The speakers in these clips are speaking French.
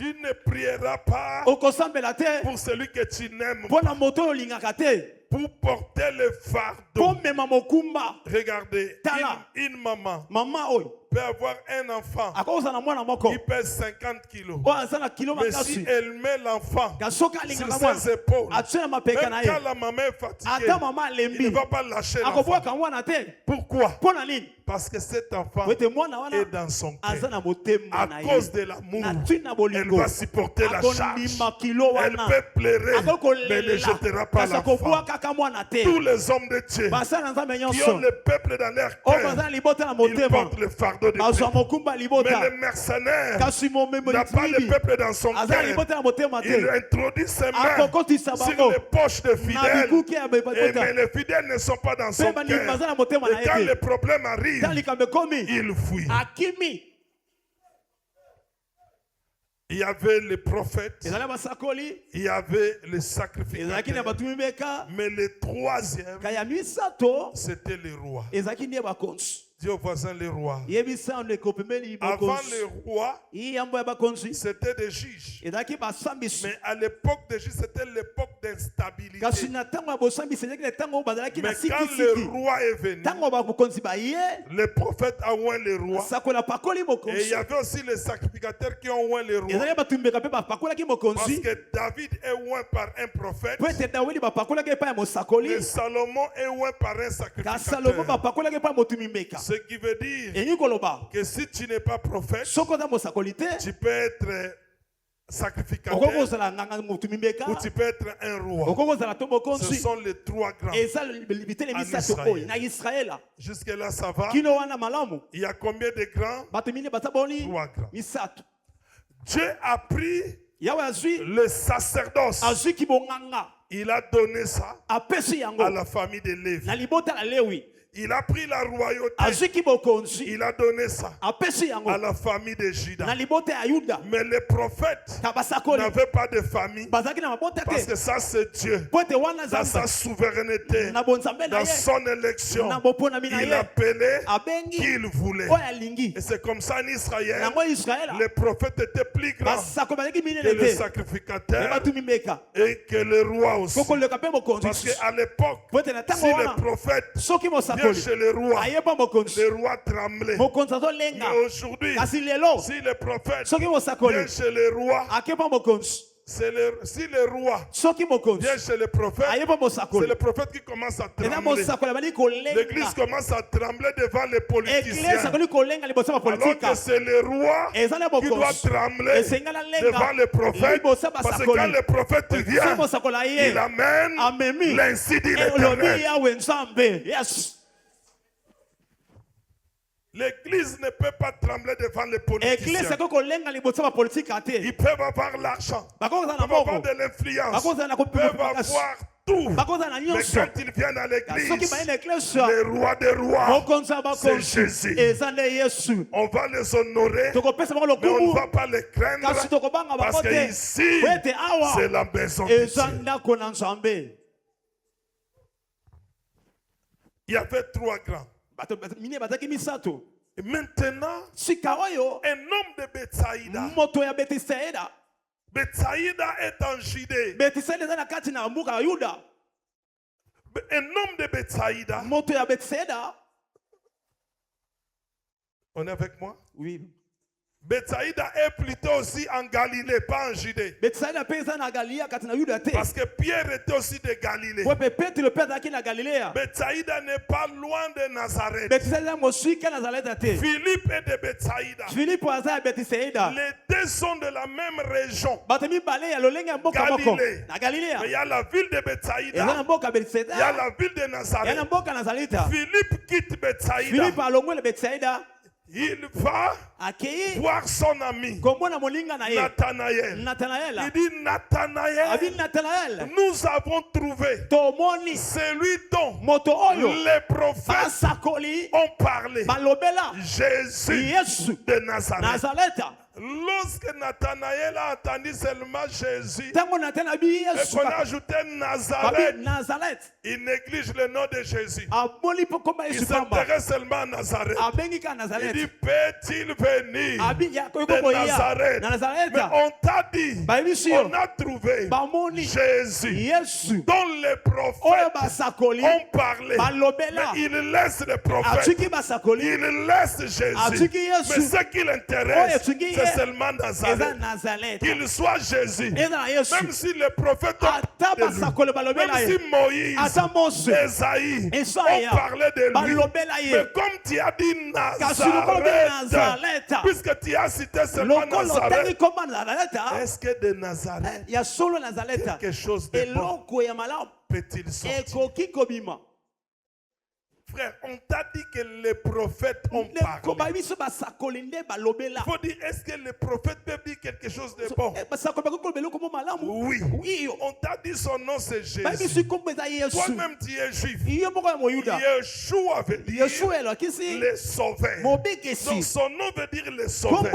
Tu ne prieras pas pour celui que tu n'aimes pas. Pour porter le fardeau. Regardez, une maman peut avoir un enfant qui pèse 50 kilos. Mais si elle met l'enfant sur ses épaules, même quand la maman est fatiguée, il ne va pas lâcher l'enfant. Pourquoi? Parce que cet enfant est dans son cœur. À cause de l'amour, elle va supporter la charge. Elle peut pleurer, mais elle ne jettera pas l'enfant. Tous les hommes de Dieu qui ont le peuple dans leur cœur, ils portent le fardeau de Dieu. Mais le mercenaire n'a pas le peuple dans son cœur. Il introduit ses mains sur les poches des fidèles. Mais les fidèles ne sont pas dans son cœur. Et quand le problème arrive, il fuit. Il y avait les prophètes, il y avait les sacrificateurs, mais le troisième, c'était les rois. Dis au voisin les rois. Avant les rois, c'était des juges. Mais à l'époque des juges, c'était l'époque d'instabilité. Mais quand le roi est venu, le prophète a oint le roi. Et il y avait aussi les sacrificateurs qui ont oint le roi. Parce que David est oint par un prophète. Et Salomon est oint par un sacrificateur. Ce qui veut dire que si tu n'es pas prophète, tu peux être sacrificateur ou tu peux être un roi. Ce sont les trois grands en Israël. Jusque là ça va. Il y a combien de grands? Trois grands. Dieu a pris le sacerdoce. Il a donné ça à la famille de Lévi. Il a pris la royauté. Il a donné ça à la famille de Juda. Mais les prophètes n'avaient pas de famille. Parce que ça c'est Dieu. Dans sa souveraineté, dans son élection, il appelait qui il voulait. Et c'est comme ça en Israël. Les prophètes étaient plus grands que le sacrificateur et que le roi aussi. Parce qu'à l'époque, si les prophètes chez le roi tremblait. Mais aujourd'hui, si le prophète vient chez le roi, si le roi vient chez le prophète, c'est le prophète qui commence à trembler. L'église commence à trembler devant les politiciens. Alors que c'est le roi qui doit trembler devant le prophète. Parce que quand le prophète vient, il amène l'ainsi dit l'Éternel. L'église ne peut pas trembler devant les politiciens. Ils peuvent avoir l'argent, ils peuvent avoir de l'influence, ils peuvent avoir tout. Mais quand ils viennent à l'église, le roi des rois, c'est Jésus. On va les honorer, mais on ne va pas les craindre, parce que ici, c'est la maison de Dieu. Il y avait trois grands. Et maintenant, un homme de Bethsaïda. Bethsaïda est en Judée. Un homme de Bethsaïda. On est avec moi? Oui. Bethsaïda est plutôt aussi en Galilée, pas en Judée. Parce que Pierre était aussi de Galilée. Bethsaïda n'est pas loin de Nazareth. Philippe est de Bethsaïda. Les deux sont de la même région. Galilée. Mais il y a la ville de Bethsaïda. Il y a la ville de Nazareth. Philippe quitte Bethsaïda. Il va voir son ami Nathanaël. Il dit Nathanaël, nous avons trouvé celui dont les prophètes ont parlé, Jésus de Nazareth. Lorsque Nathanaël a entendu seulement Jésus, et qu'on a ajouté Nazareth, il néglige le nom de Jésus. Il s'intéresse seulement à Nazareth. Il dit, peut-il venir de Nazareth? Mais on t'a dit, on a trouvé Jésus dont les prophètes ont parlé. Mais il laisse les prophètes. Il laisse Jésus. Mais ce qui l'intéresse, c'est seulement Nazareth. Qu'il soit Jésus. Même si les prophètes ont de lui, même si Moïse, Esaïe ont parlé de lui. Mais comme tu as dit Nazareth, puisque tu as cité seulement Nazareth, est-ce que de Nazareth, quelque chose de bon peut-il sortir? Frère, on t'a dit que les prophètes ont parlé. Il faut dire, est-ce que les prophètes peuvent dire quelque chose de bon? Oui. On t'a dit son nom c'est Jésus. Toi-même tu es juif. Yeshua veut dire les sauveurs. Donc son nom veut dire les sauveurs. Mais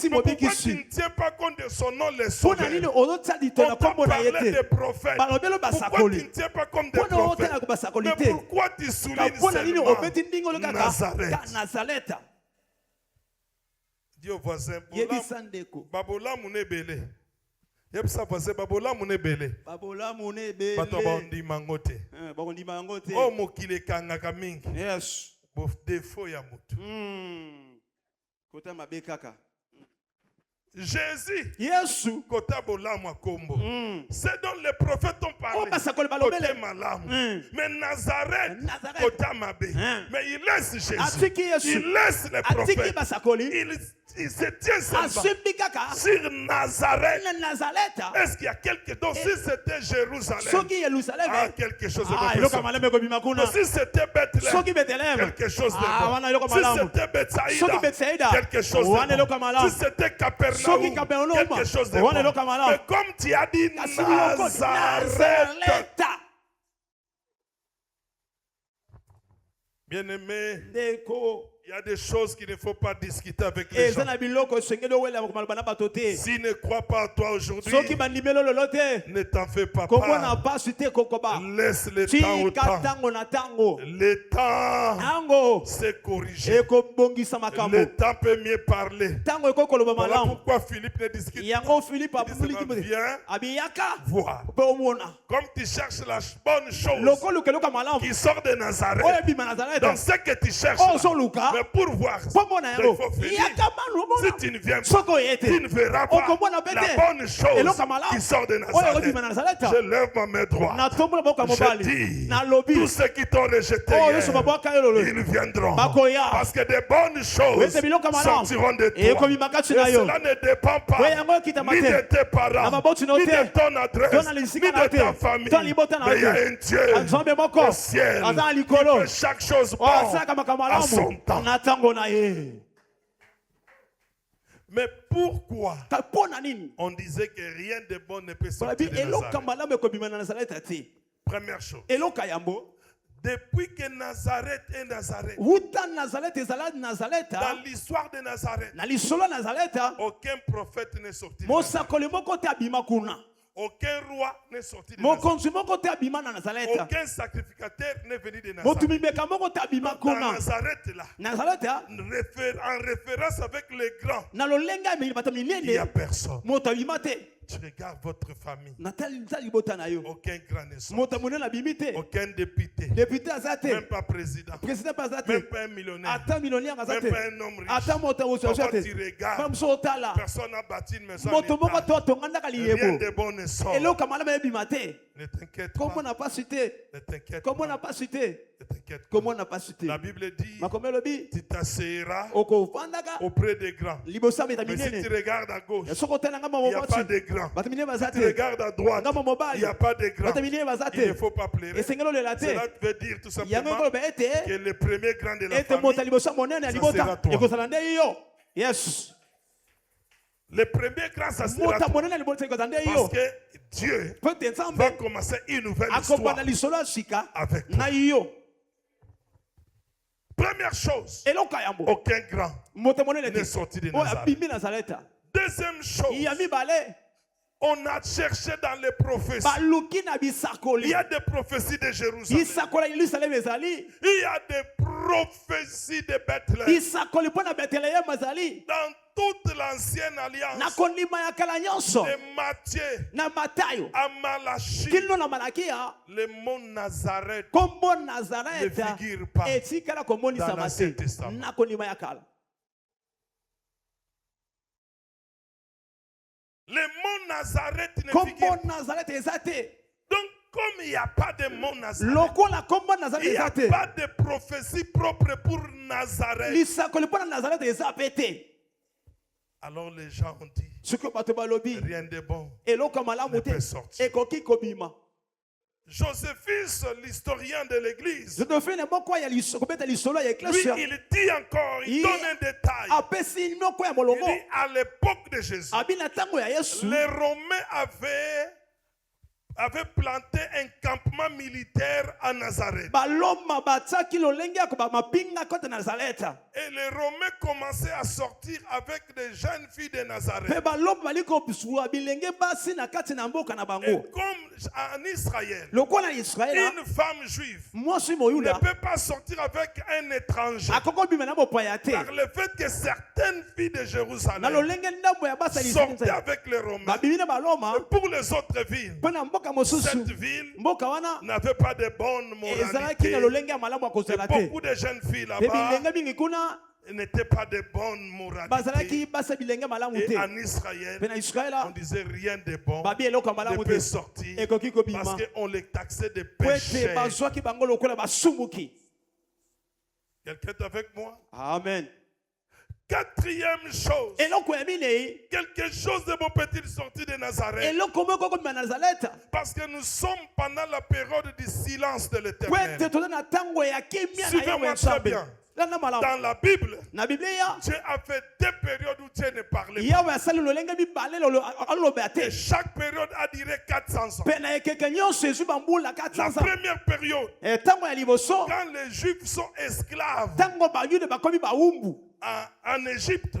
pourquoi tu ne tiens pas compte de son nom les sauveurs? On t'a parlé des prophètes. Pourquoi tu ne tiens pas compte des prophètes? Mais pourquoi tu soulignes Nazareth? Dis au voisin, Babola Mounebele. Yebsa voisin, Babola Mounebele. Bato bandi mangote. Oh mokile kangaka mingi. Yes. Bof défaut ya mutu. Kota mabekaka. Jésus, c'est dont les prophètes ont parlé. Mais Nazareth, mais il laisse Jésus, il laisse les prophètes. Il se tient seulement sur Nazareth. Est-ce qu'il y a quelque chose? Si c'était Jérusalem, quelque chose de bon. Si c'était Bethléem, quelque chose de bon. Si c'était Bethsaïda, quelque chose de bon. Si c'était Capernaum, quelque chose de bon. Mais comme tu as dit Nazareth, bien-aimé, il y a des choses qu'il ne faut pas discuter avec les gens. S'ils ne croient pas à toi aujourd'hui, ne t'en fais pas part. Laisse le temps au temps. Le temps c'est corrigé. Le temps peut mieux parler. Voilà pourquoi Philippe ne discute pas. Viens voir. Comme tu cherches la bonne chose qui sort de Nazareth, dans ce que tu cherches là, mais pour voir, il faut finir. Si tu ne viens pas, tu ne verras pas la bonne chose qui sort de Nazareth. Je lève ma main droite. Je dis, tous ceux qui t'ont rejeté hier, ils viendront. Parce que des bonnes choses sortiront de toi. Et cela ne dépend pas ni de tes parents, ni de ton adresse, ni de ta famille. Mais il y a un Dieu au ciel qui fait chaque chose bon à son temps. Mais pourquoi on disait que rien de bon ne peut sortir de Nazareth? Première chose, depuis que Nazareth est Nazareth, dans l'histoire de Nazareth, aucun prophète n'est sorti de Nazareth. Aucun roi n'est sorti de Nazareth. Aucun sacrificateur n'est venu de Nazareth. Dans Nazareth là, en référence avec les grands, il n'y a personne. Tu regardes votre famille. Aucun grand ne sort. Aucun député. Même pas président. Même pas un millionnaire. Même pas un homme riche. Quand tu regardes, personne n'a bâti une maison. Rien de bon ne sort. Ne t'inquiète pas. Comment on n'a pas cité? Ne t'inquiète Comment on n'a pas cité? Ne t'inquiète pas. Comment on n'a pas cité? La Bible dit, tu t'asseoiras auprès des grands. Mais si tu regardes à gauche, il n'y a pas de grands. Si tu regardes à droite, il n'y a pas de grands. Il ne faut pas pleurer. Cela veut dire tout simplement que le premier grand de la famille, ça sera toi. Yes. Le premier grand, ça sera toi. Parce que Dieu va commencer une nouvelle histoire avec toi. Première chose, aucun grand n'est sorti de Nazareth. Deuxième chose, on a cherché dans les prophéties. Il y a des prophéties de Jérusalem. Il y a des prophéties de Bethléem. Dans toute l'ancienne alliance, de Matthieu à Malachie, le mot Nazareth ne figure pas dans l'Ancien Testament. Le mot Nazareth ne figure pas. Donc, comme il n'y a pas de mot Nazareth, il n'y a pas de prophétie propre pour Nazareth. Alors les gens ont dit, rien de bon ne peut sortir. Joséphus, l'historien de l'église, lui, il dit encore, il donne un détail. Il dit, à l'époque de Jésus, les Romains avaient planté un campement militaire à Nazareth. Et les Romains commençaient à sortir avec des jeunes filles de Nazareth. Et comme en Israël, une femme juive ne peut pas sortir avec un étranger. Par le fait que certaines filles de Jérusalem sortaient avec les Romains. Et pour les autres villes, cette ville n'avait pas de bonne moralité. Et beaucoup de jeunes filles là-bas n'étaient pas de bonne moralité. Et en Israël, on disait rien de bon ne peut sortir parce qu'on les taxait de péché. Quelqu'un est avec moi? Amen. Quatrième chose, quelque chose de bon peut-il sortir de Nazareth? Parce que nous sommes pendant la période du silence de l'Éternel. Suivez-moi très bien. Dans la Bible, Dieu a fait deux périodes où Dieu ne parlait pas. Et chaque période a duré 400 ans. La première période, quand les Juifs sont esclaves en Égypte,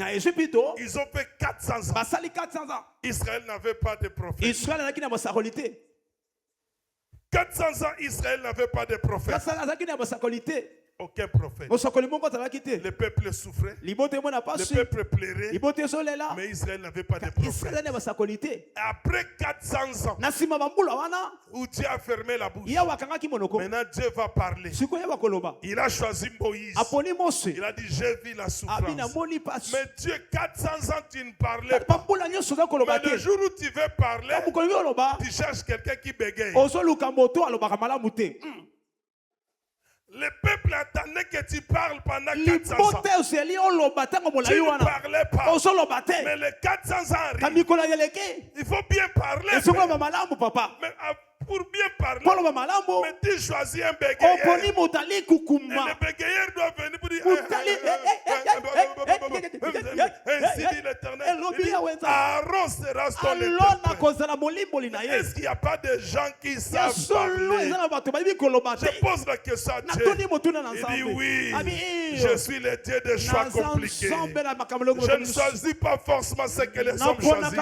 ils ont fait 400 ans. Israël n'avait pas de prophète. 400 ans, Israël n'avait pas de prophète. Aucun prophète. Le peuple souffrait. Le peuple pleurait. Mais Israël n'avait pas de prophète. Après 400 ans, où Dieu a fermé la bouche, maintenant Dieu va parler. Il a choisi Moïse. Il a dit, j'ai vu la souffrance. Mais Dieu, 400 ans, tu ne parlais pas. Mais le jour où tu veux parler, tu cherches quelqu'un qui bégaye. Le peuple attendait que tu parles pendant 400 ans. Tu ne parlais pas. Mais les 400 ans arrivent. Il faut bien parler. Mais pour bien parler, mais tu choisis un bégayeur. Et le bégayeur doit venir pour dire ainsi dit l'Éternel. Aaron sera son interprète. Est-ce qu'il n'y a pas de gens qui savent parler? Je pose la question à Dieu. Il dit oui, je suis le Dieu des choix compliqués. Je ne choisis pas forcément ce que les hommes choisissent.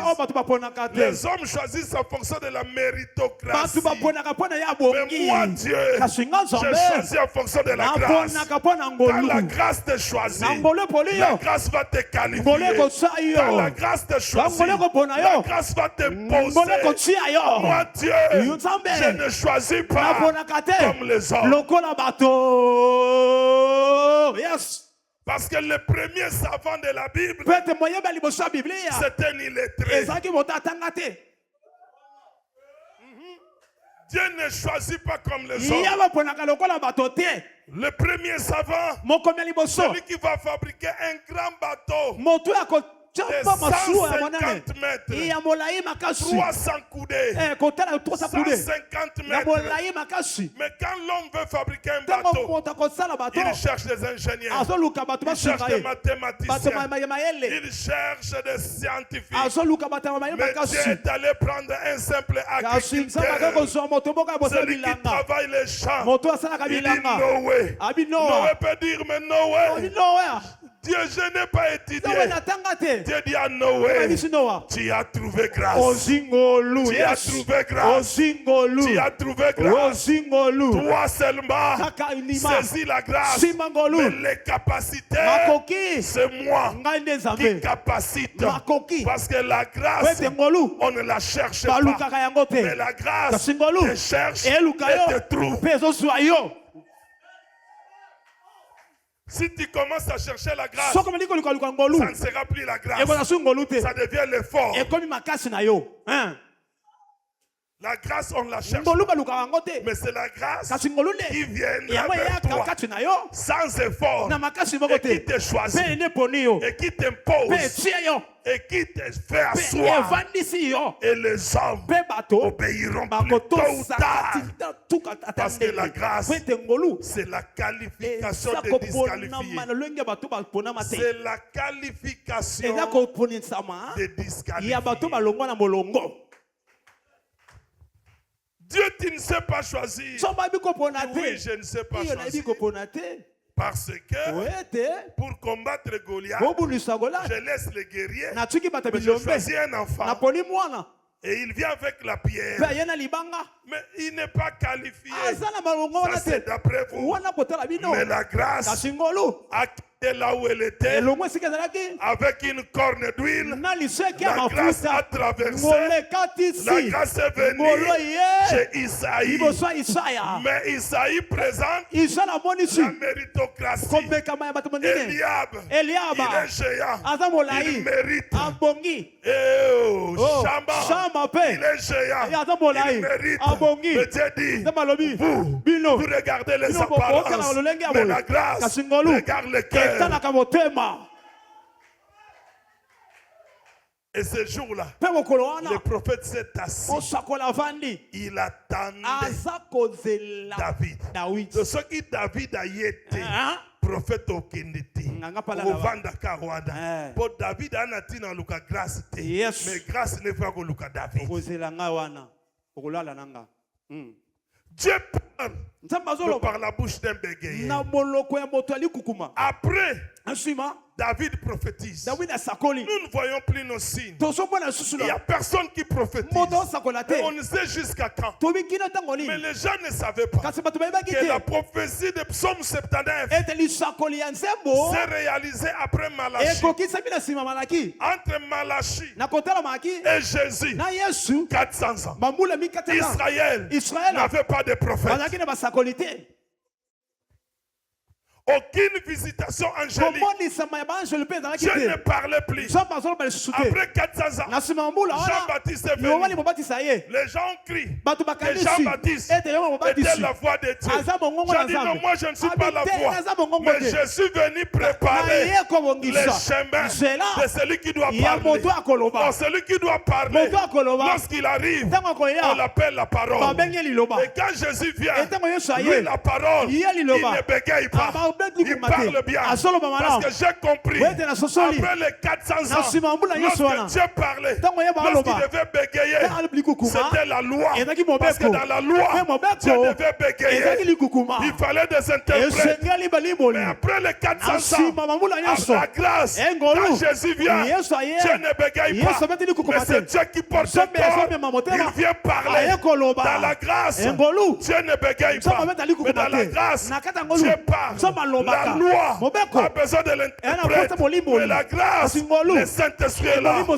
Les hommes choisissent en fonction de la méritocratie. Mais moi, Dieu, je choisis en fonction de la grâce. Quand la grâce te choisit, la grâce va te qualifier. Quand la grâce te choisit, la grâce va te poser. Moi, Dieu, je ne choisis pas comme les hommes. Parce que le premier savant de la Bible, c'était un illettré. Dieu ne choisit pas comme les autres. Le premier savant, celui qui va fabriquer un grand bateau de 150 mètres, 300 coudées, 150 mètres. Mais quand l'homme veut fabriquer un bateau, il cherche des ingénieurs, il cherche des mathématiciens, il cherche des scientifiques. Mais Dieu est allé prendre un simple agriculteur, celui qui travaille les champs. Il dit Noé. Noé peut dire, mais Noé, Dieu, je n'ai pas étudié. Dieu dit à Noé, tu as trouvé grâce. Tu as trouvé grâce. Tu as trouvé grâce. Toi seulement saisis la grâce. Mais les capacités, c'est moi qui capacite. Parce que la grâce, on ne la cherche pas. Mais la grâce te cherche et te trouve. Si tu commences à chercher la grâce, ça ne sera plus la grâce. Ça devient l'effort. La grâce, on la cherche. Mais c'est la grâce qui vient vers toi sans effort et qui te choisit et qui t'impose et qui te fait asseoir. Et les hommes obéiront plus tôt ou tard. Parce que la grâce, c'est la qualification des disqualifiés. C'est la qualification des disqualifiés. Dieu, tu ne sais pas choisir. Oui, je ne sais pas choisir. Parce que pour combattre Goliath, je laisse les guerriers, mais je choisis un enfant. Et il vient avec la pierre. Mais il n'est pas qualifié. Ça, c'est d'après vous. Mais la grâce a quitté là où elle était avec une corne d'huile. La grâce a traversé. La grâce est venue chez Isaïe. Mais Isaïe présente la méritocratie. Eliab, il est géant. Il mérite. Shama, il est géant. Il mérite. Mais Dieu dit, vous regardez les apparences, mais la grâce regarde le cœur. Et ce jour-là, le prophète s'est assis. Il attendait David. De ce qui David a été prophète au Kenditi. Pour David, il a luka grâce. Mais grâce n'est pas que luka David. Dieu parle par la bouche d'un bégayé. Après, David prophétise. Nous ne voyons plus nos signes. Il n'y a personne qui prophétise. Et on ne sait jusqu'à quand. Mais les gens ne savaient pas que la prophétie de Psaume 79 s'est réalisée après Malachie. Entre Malachie et Jésus, 400 ans. Israël n'avait pas de prophète. Aucune visitation angélique. Dieu ne parlait plus. Après 400 ans, Jean-Baptiste est venu. Les gens crient que Jean-Baptiste était la voix de Dieu. J'ai dit non, moi je ne suis pas la voix. Mais je suis venu préparer le chemin de celui qui doit parler. Oh, celui qui doit parler, lorsqu'il arrive, on l'appelle la parole. Et quand Jésus vient, lui la parole, il ne bégaye pas. Il parle bien. Parce que j'ai compris. Après les 400 ans, lorsque Dieu parlait, lorsqu'il devait bégayer, c'était la loi. Parce que dans la loi, Dieu devait bégayer. Il fallait des interprètes. Mais après les 400 ans, à la grâce, quand Jésus vient, Dieu ne bégaye pas. Mais c'est Dieu qui porte le corps. Il vient parler. Dans la grâce, Dieu ne bégaye pas. Mais dans la grâce, Dieu parle. La loi a besoin de l'interprète. Mais la grâce, le Saint-Esprit est là pour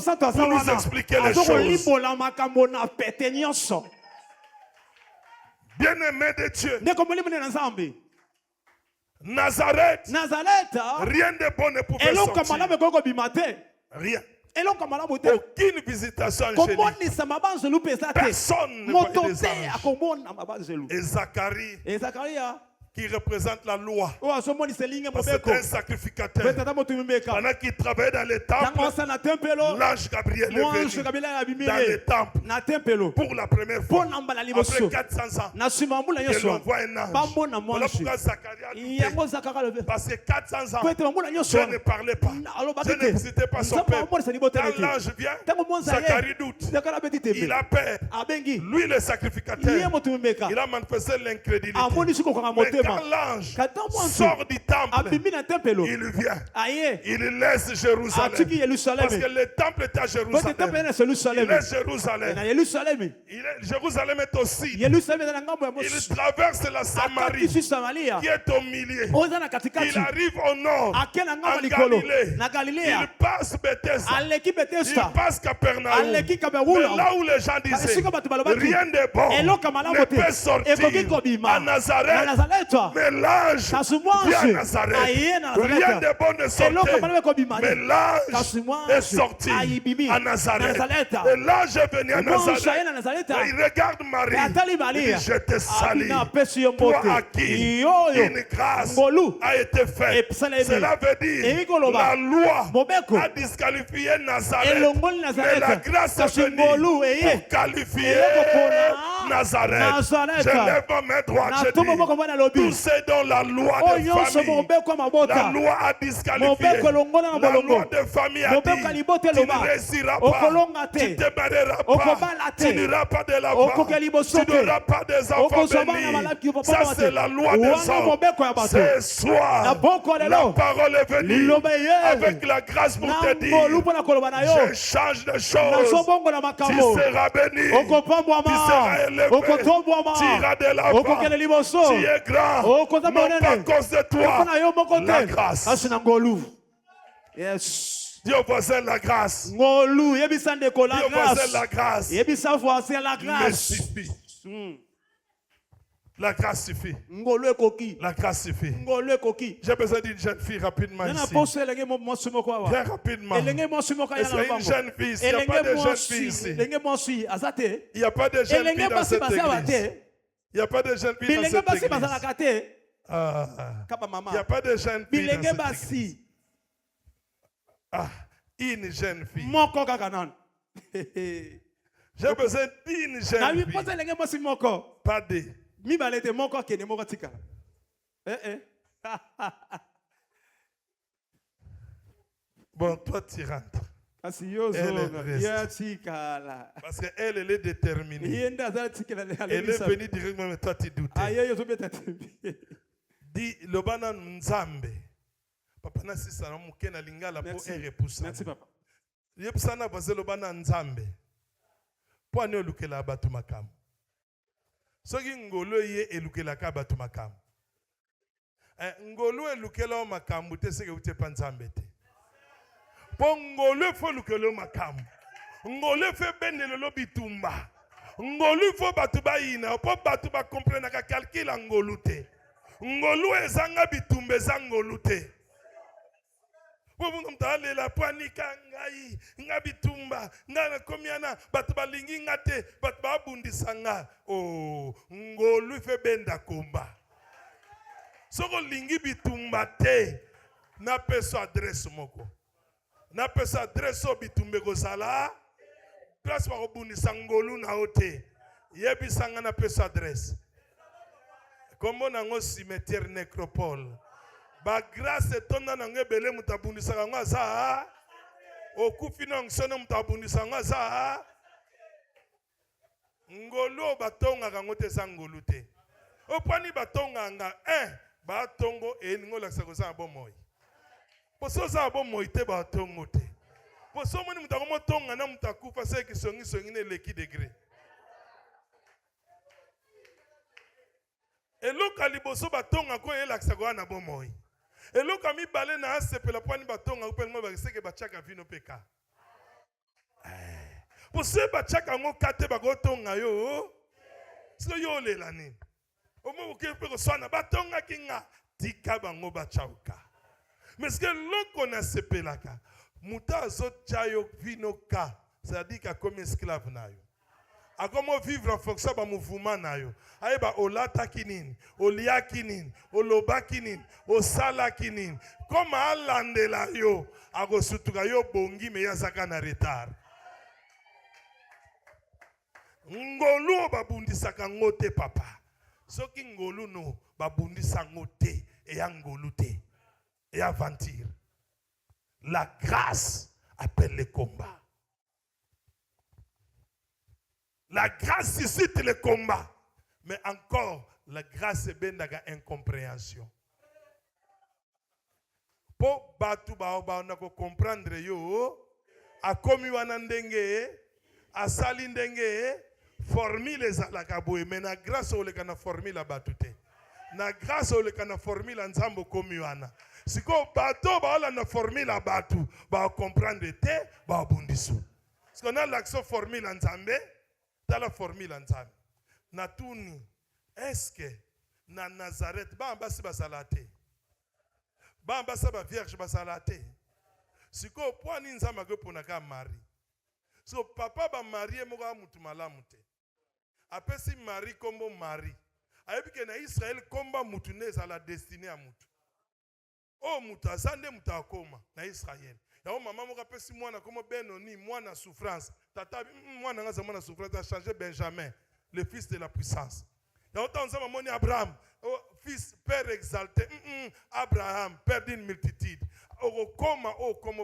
nous expliquer les choses. Bien-aimé de Dieu, Nazareth, rien de bon ne pouvait sortir. Rien. Aucune visitation angélique. Personne ne voyait des anges. Et Zacharie, qui représente la loi. Parce que c'est un sacrificateur. Pendant qu'il travaillait dans les temples, l'ange Gabriel est venu dans les temples pour la première fois. Après 400 ans, il envoie un ange. Voilà pourquoi Zacharie a douté. Parce que 400 ans, Dieu ne parlait pas. Dieu ne visitait pas son peuple. Quand l'ange vient, Zacharie doute. Il a peur. Lui, le sacrificateur, il a manifesté l'incrédulité. quand l'ange sort du temple, il vient. Il laisse Jérusalem. Parce que le temple était à Jérusalem. Il laisse Jérusalem. Jérusalem est aussi. Il traverse la Samarie qui est au milieu. Il arrive au nord, en Galilée. Il passe Bethesda. Il passe Capernaum. Mais là où les gens disaient rien de bon ne peut sortir à Nazareth. Mais l'ange vient à Nazareth. Rien de bon ne sortait. Mais l'ange est sorti à Nazareth. Et l'ange est venu à Nazareth. Et il regarde Marie. Il dit, je te salue. Toi à qui une grâce a été faite. Cela veut dire la loi a disqualifié Nazareth. Mais la grâce est venue pour qualifier Nazareth. Je lève mes droits. Je dis, tous ceux dont la loi de famille, la loi a disqualifié. La loi de famille a dit, tu ne réussiras pas, tu ne te marieras pas, tu n'iras pas de l'avant, tu n'auras pas des enfants bénis. Ça c'est la loi des hommes. Ce soir, la parole est venue avec la grâce pour te dire, je change de choses. Tu seras béni, tu seras élevé, tu iras de l'avant, tu es grand, non pas à cause de toi, la grâce. Yes. Dieu voisin la grâce. Dieu voisin la grâce. Me suffit. La grâce suffit. La grâce suffit. J'ai besoin d'une jeune fille rapidement ici. Très rapidement. Est-ce qu'il y a une jeune fille ici? Il n'y a pas de jeune fille ici. Il n'y a pas de jeune fille dans cette église. Il n'y a pas de jeune fille dans cette église. Il n'y a pas de jeune fille dans cette église. Une jeune fille. J'ai besoin d'une jeune fille. Pas deux. Bon, toi tu rentres. Parce qu'elle est déterminée. Elle est venue directement, mais toi tu doutais. Dis, le banan Nzambe. Papa na sisa na muke na lingala po erepusa. Merci papa. Yepusana baze le banan Nzambe. Po ane olukela batu makam. Soki ngolo ye elukela ka batu makam. Ngolo elukela o makam bute seke ute pa Nzambe te. Po ngolo fo lukela o makam. Ngolo fe benele lo bitumba. Ngolo fo batu ba ina po batu ba comprendre ka calcula ngolo te. Ngolo ezanga bitumbe za ngolo te. La panika ngai ngabitumba ngana komiana batba lingi ngate batba bundisanga oh ngolu fe benda komba soko lingi bitumba te na peso adresse moko na peso adresse bitumbe gozala place ba bundisa ngolu na ote yebisanga na peso adresse kombo nango cimetière nécropole. Ba grâce tonda na ngebele mutabundisa nga za okufi na ngsono mutabundisa nga za ngolo batonga kangote za ngolu te opani batonga nga batongo eningola sakoza bomoy poso za bomoy te batongo te poso moni mutakomo tonga na mutakufa se kisongi songi ne leki degré eloka liboso batonga ko elakisa ko na bomoy. Et l'eau comme il balait na sepe la poigne baton a open mo ba seke ba chaka vino peka. Pour ce ba chaka ngo kate ba gotonga yo. Silo yo le lani. O mo ke pe ko swana batonga kinga tika bango ba chauka. Mais que l'eau qu'on a sepe la ka. Muta zo chayo vino ka. Ça dit qu'à comme esclave na yo. A comment vivre en fonction de mouvement na yo. Aïba olata kinin, olia kinin, oloba kinin, osala kinin. Comme alande la yo, ago sutuka yo bongi me yazaka na retard. Ngolu babundisaka ngote papa. Soki ngolu no babundisa ngote e ngolu te. Et aventure. La grâce appelle le combat. La grâce suscite le combat. Mais encore, la grâce est bendaga incompréhension. Po batu ba na ko comprendre yo a komi wana ndenge a sali ndenge formule ezalaka boye mais na grâce o le kana formule batu te na grâce o le kana formule nzambo komi wana siko bato ba ola na formule batu ba comprendre te ba bundisu siko na l'action formule nzambe ta la formule nzambe na tuni est-ce que na Nazareth ba ambasi basalate ba ambasa ba vierge basalate siko poani nzamba ke ponaka mari so papa ba marié moka mutu malamu te apesi mari kombo mari ayebike na Israël komba mutu ne za la destinée a mutu o mutu azande mutu akoma na Israël ya mama moka pesi mwana komo Benoni mwana souffrance tata mwana ngaza mwana souffrance a changé Benjamin le fils de la puissance. Il y a Abraham, fils, père exalté. Abraham, père d'une multitude. Comment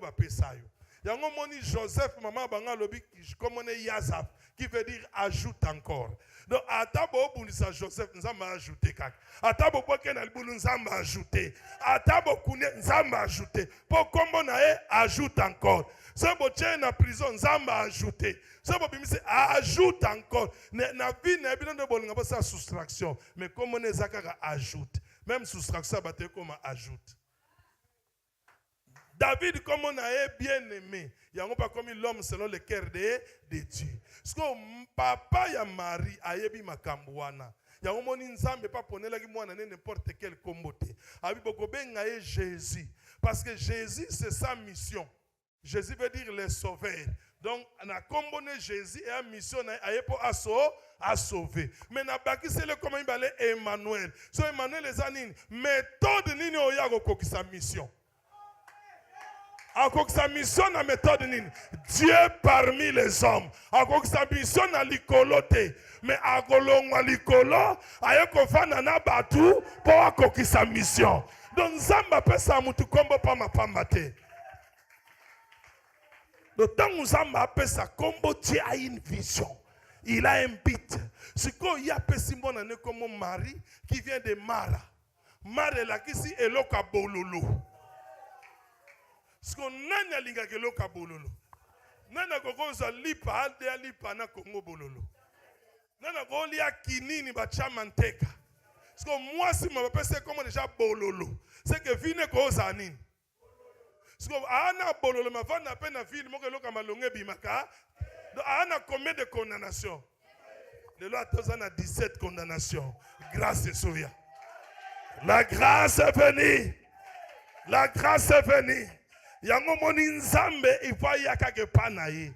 va ça? Il y a Joseph, maman banga lobi, comme Yazaf, qui veut dire ajoute encore. Donc, atabo bunisa Joseph, nous avons ajouté kak. Atabo boken albulu nous avons ajouté. Atabo kune nous avons ajouté. Pour comment ajoute encore. Ce boche na prison nous avons ajouté. Ce boche ajoute encore. Na vie na bien de bon ngaba sa soustraction. Mais comment on zakaka ajoute. Même soustraction bate comme ajoute. David, comme on a bien aimé, il n'y a pas comme l'homme selon le cœur de Dieu. Parce que papa ya Marie a yebi makambouana. Il y a un moment où pas poner la n'importe quel comboté. Abi boko benga Jésus. Parce que Jésus c'est sa mission. Jésus veut dire le sauveur. Donc on a combiné Jésus et la mission à sauver. Mais na baki c'est le comment il va Emmanuel. So Emmanuel les anines méthode nini oyago ko sa mission. Encore sa mission na méthode nini Dieu parmi les hommes. Encore sa mission na likolote mais agolongwa likolo ayeko fana na batu po akoki sa mission. Donc Zamba pesa mutu kombo pama pambate. Donc tant que Zamba pesa kombo Dieu a une vision. Il a un but. Ce qu'il y a pessimon ane comme Marie qui vient de Mara. Mara la kisi eloka bololo. Ce qu'on a linga ke loka bololo. Nana koko za lipa alde lipa na Congo bololo. Nana ko lia kinini ba chamanteka. Ce que moi si ma papa c'est comment déjà bololo. C'est que vine ko za nini. Ce que ana bololo ma va na peine na ville mo ke loka malonge bimaka. Donc ana combien de condamnations? Le loi a 17 condamnations. Grâce et souvia. La grâce est venue. La grâce est venue. Yango moni nzambe ifa yakake panaye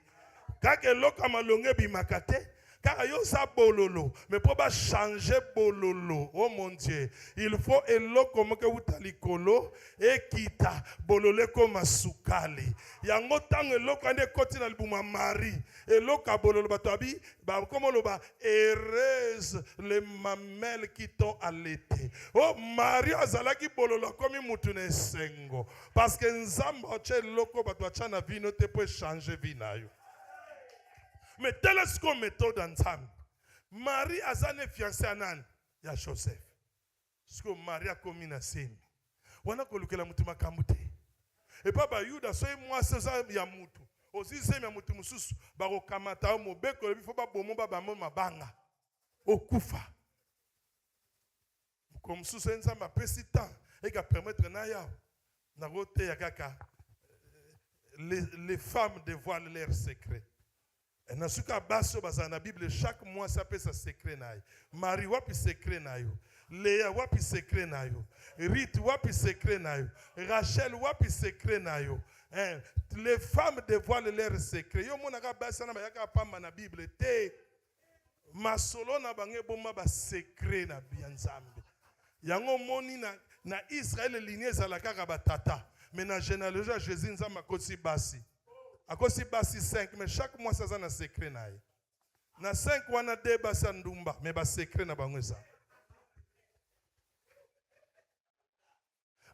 kake loka malonge bimakate kaka yo sa bololo mais pour ba changer bololo oh mon Dieu il faut eloko moke utalikolo ekita bolole koma sukali yango tango eloko ande koti na libuma mari eloka bololo batabi ba comme loba heureuse les mamelles qui t'ont allaité oh Marie azalaki bololo comme mutune sengo parce que nzamba oche loko batwa na vino te peut changer vinayo. Mais telle est ce méthode ensemble. Marie a zane fiancé anan ya Joseph. Ce que Marie a commis na semi. Wana kolukela mutu makamute. Et papa Yuda so moi c'est ça ya mutu. Aussi c'est ya mutu mususu ba ko kamata mo beko bi fo ba bomo ba mabanga. Okufa. Comme sous ça m'a pesi temps et qui permettre na ya na rote ya kaka les femmes dévoilent leurs secrets. Et dans ce cas, dans la Bible, chaque mois, ça peut se secret. Marie, wapi secret nayo. Léa, wapi secret nayo. Rite, wapi secret nayo. Rachel, wapi secret nayo. Les femmes dévoilent leurs secrets. Yo monaka basa na bayaka pamba na Bible te. Masolo na bange bomba ba secret na bianzambe. Yango moni na Israël lignée za la kaka batata. Mais na généalogie Jésus nzamba kotsi basi. A cause basi 5 mais chaque mois ça na secret na ye. Na 5 wana de basa ndumba mais ba secret na bango ça.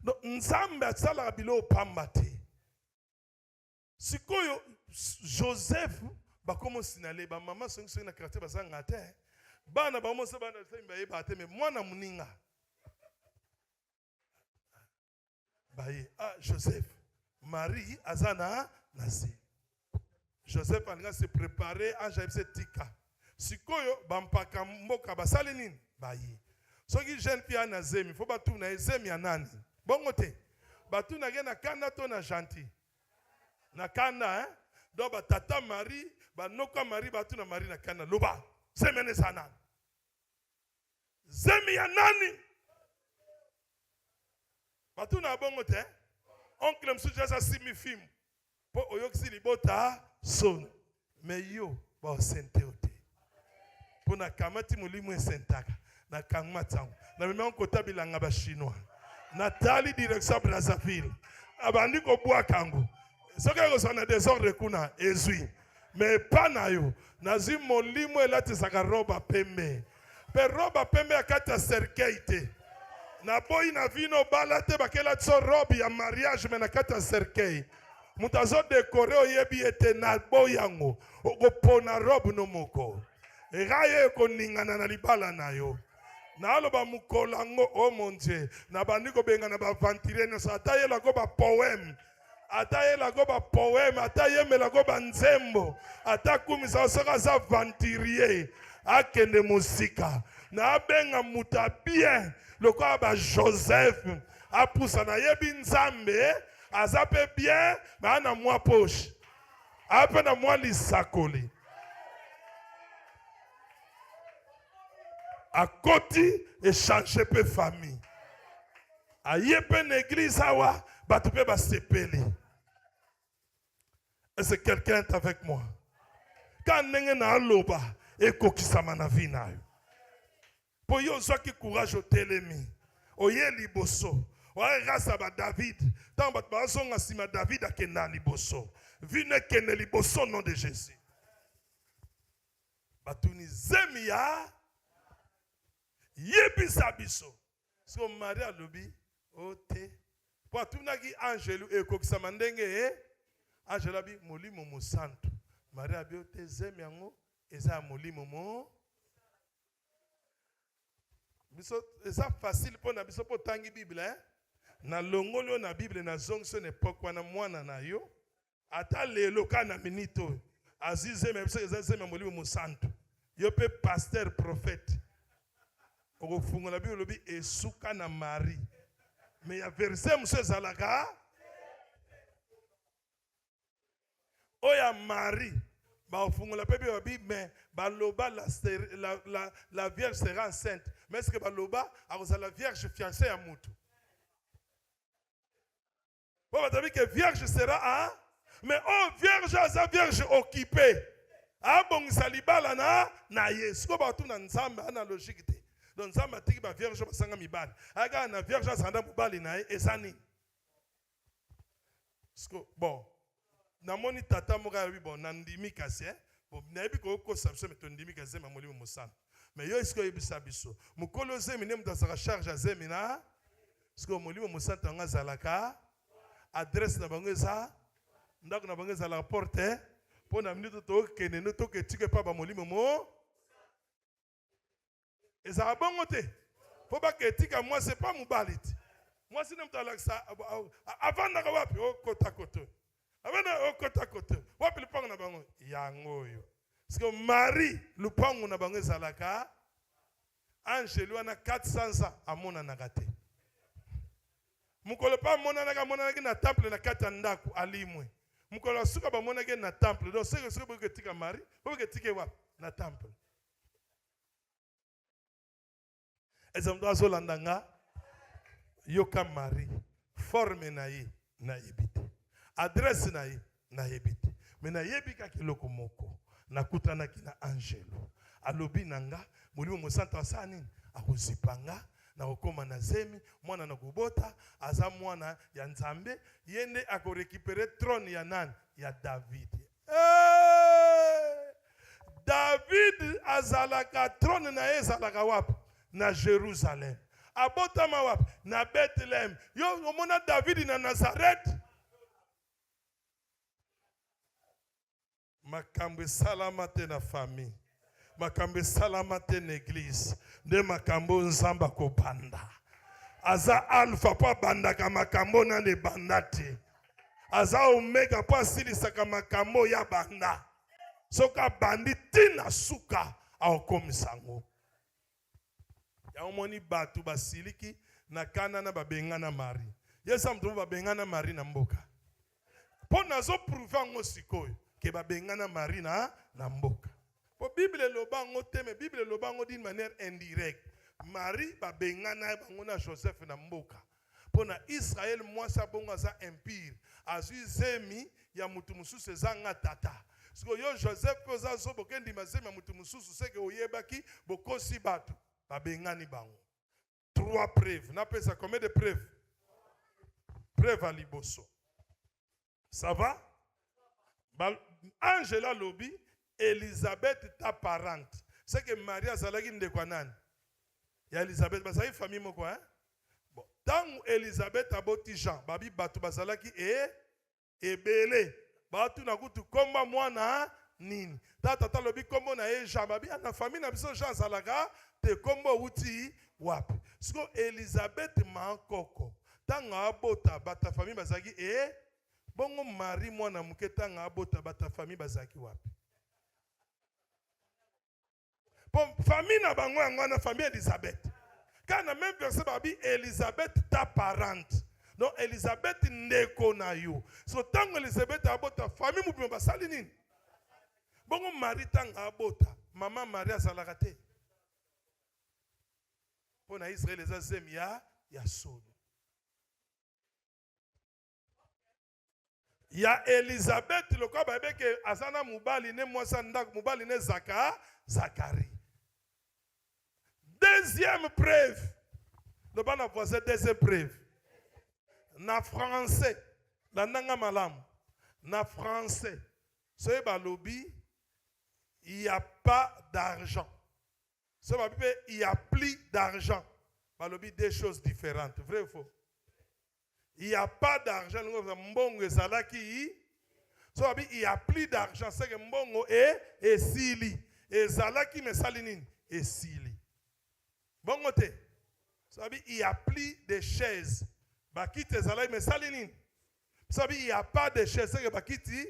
Donc nzambe atsala bilo pambate. Sikoyo Joseph ba komo sinale ba maman songi na quartier bazanga te. Bana ba mo se bana se mba yeba te me mwana muninga. Baye Joseph, Marie azana nasi. Joseph alinga se préparer a jaibse tika. Sikoyo bampaka mboka basali nini? Baye. Soki jeune fille na zemi, faut batu na zemi ya nani? Bongo te. Batu na ge na kanda to na gentil. Na kanda hein? Do ba tata Marie, ba noka Marie batu na Marie na kanda loba. Semene sana. Zemi ya nani? Batu na bongo te. Oncle msuja sa simi film. Po oyoksi libota son. Me yo ba sente ote. Po na kamati mulimu sentaka. Na kangmatango. Na meme on kota bilanga ba chinois. Nathalie direction Brazzaville. Abandi ko bua kango. Soka ko sona désordre kuna ezui. Mais pas na yo. Nazi molimo elati saka roba pembe. Pe roba pembe akata cercueil. Na boy na vino balate bakela tso robe ya mariage me na kata cercueil. Mutazo décorer oyebi ete na boyango. Okopona robe no moko. Eraye ko ningana na libala na yo. Na aloba mukolango oh mon Dieu. Na bandiko benga na ba ventire no sa taye la go ba poème. Ataye la go ba poème, ataye me la go ba nzembo. Atakumi sa soka za ventirier. Akende musika. Na benga muta bien. Loko ba Joseph. Apusa na yebi nzambe. Azape bien. Ma na mwa poche. Ape na mwa lisakoli. A côté échanger pe famille. A yepe l'église awa batupe ba sepeli. Est-ce que quelqu'un est avec moi? Quand nenge na loba ekokisama na vie na yo. Po yo zwaki courage au telemi. Oye liboso. Oye grâce ba David. Tant bat ba zonga sima David akenda liboso. Vine kende liboso nom de Jésus. Batuni zemia yebisa biso. So Maria lobi ote. Po atunaki angelu ekokisama ndenge angela bi molimo mo santo. Maria bi ote zemi yango eza molimo mo. Biso eza facile po na biso po tangi Bible na longolo na Bible na zongso n'époque wana mwana na yo ata lelo kana minito azize me biso eza zemi molimo mo santo. Yo pe pasteur prophète. Okofungola Bible lobi esuka na Marie. Mais ya verset monsieur zalaka oya Marie ba ofungola pe bi mais baloba la vierge sera enceinte. Mais est-ce que baloba akoza la vierge fiancée à mutu? Bon ba que vierge sera mais oh vierge aza vierge occupée. Ah bon salibala na Yesu ko ba tu na nzambe ana logique te. Donc ça m'a dit que ma vierge va s'engager mibali. Aga na vierge asanda mibali na esani. Bon, na moni tata moka bi bon na ndimi kasi bon na yebi ko ko sabse me to ndimi kasi ma molimo mosana. Mais yo isko yebisa biso. Mukolo zemi ne mutazaka charge azemi na. Isko molimo mosana tanga zalaka. Adresse na bango eza ndako na bango eza la porte po na minute to kene no to ke tike pa ba molimo mo. Et ça a bon côté. Faut pas que tika moi c'est pas moubalite. Moi c'est n'importe quoi ça avant na wapi au kota koto. Avant na au kota koto. Wapi le pango na bango yango yo. Parce que Marie le pango na bango zalaka angelu ana 400 ans amona na gate. Mukolo pa mona na temple na kata ndaku alimwe. Mukolo suka ba mona na temple. Donc c'est que tika Marie, faut que tika wapi na temple. Ezamdoazo landanga yoka Marie forme na ye na yebite adresse na ye na yebite me na yebika kiloko moko na kutana kina angelo alobi nanga molimo mosanta asani akozipanga na okoma na zemi mwana na kubota aza mwana ya nzambe yende akorekipere trône ya nani ya David. David azalaka trône na ye azalaka wapi na Jérusalem. Abotama wapi na Bethlehem. Yo omona David na Nazareth. Makambo salama te na famille. makambe salamate n'église de makambo nzamba ko banda aza alpha pa banda ka makambo na ne bandate aza omega pa silisaka makambo ya banda soka bandi tina suka aokomisango ya omoni batu basiliki na kana na babengana mari yesa mtu babengana mari na mboka po nazo prouver ngo sikoyo ke babengana mari na mboka po Bible lobango teme Bible lobango d'une manière indirecte Marie babengana bango na Joseph na mboka po na Israël mwasa bongo za empire azui zemi ya mutu mususu ezanga tata siko yo Joseph oza zo bokendi mazemi ya mutu mususu seke oyebaki bokosi batu babengani bango 3 preuves na pesa combien de preuves preuve à liboso ça va Angela lobi Elisabeth ta parente c'est que Maria zalaki ndekwa nani ya Elisabeth bazali famille moko hein bon tangu Elisabeth aboti Jean babi batu bazalaki ebele batu na kutu komba mwana nini tata lobi kombo na Jean babi na famille na biso Jean zalaka te kombo uti wapi siko Elisabeth mankoko tanga abota bata famille bazaki bongo Marie mwana muke tanga abota bata famille bazaki wapi bon famille na bango yango na famille Elisabeth kana même verset babi Elisabeth ta parente donc Elisabeth ndeko na yo so tango Elisabeth abota famille mupima basali nini bongo Marie tanga abota mama Maria azalaka te po na Israël ezazemi ya solo ya Elisabeth lokwa babeke azana mubali ne mwasa ndako mubali ne Zacharie. Deuxième preuve. Le ban voisin deuxième preuve. Na français, la nanga malam. Na français. Ce balobi, il n'y a pas d'argent. Ce balobi, il y a plus d'argent. Balobi des choses différentes. Vrai ou faux? Il n'y a pas d'argent. Mbongo ezalaki. Il n'y a plus d'argent. C'est que mbongo est sili. Et zalaki me salinine et sili. Bongo te. Il n'y a plus de chaises. Bakiti zalaki me salinine. Il n'y a pas de chaises. C'est que bakiti.